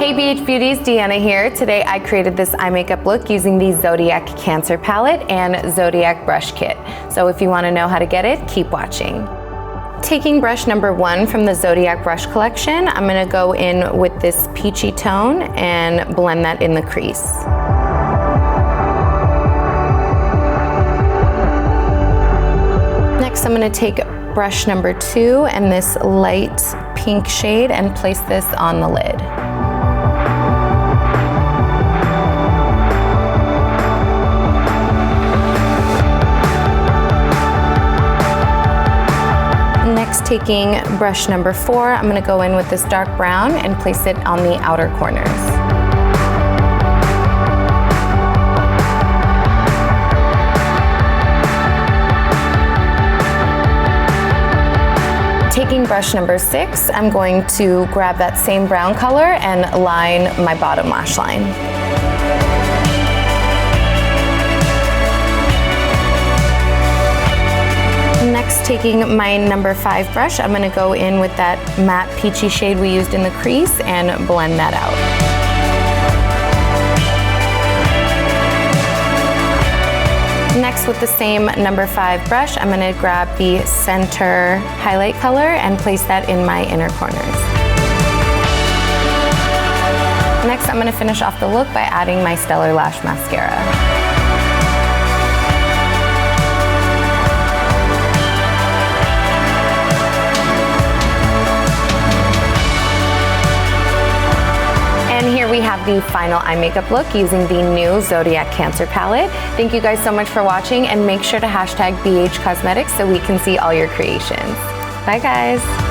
Hey BH Beauties, Deanna here. Today I created this eye makeup look using the Zodiac Cancer palette and Zodiac Brush Kit. So if you want to know how to get it, keep watching. Taking brush number 1 from the Zodiac Brush Collection, I'm going to go in with this peachy tone and blend that in the crease. Next I'm going to take brush number 2 and this light pink shade and place this on the lid. Next, taking brush number 4, I'm going to go in with this dark brown and place it on the outer corners. Taking brush number 6, I'm going to grab that same brown color and line my bottom lash line. Next, taking my number 5 brush, I'm going to go in with that matte peachy shade we used in the crease and blend that out. Next, with the same number 5 brush, I'm going to grab the center highlight color and place that in my inner corners. Next, I'm going to finish off the look by adding my Stellar Lash Mascara. And here we have the final eye makeup look using the new Zodiac Cancer palette. Thank you guys so much for watching, and make sure to hashtag BH Cosmetics so we can see all your creations. Bye guys.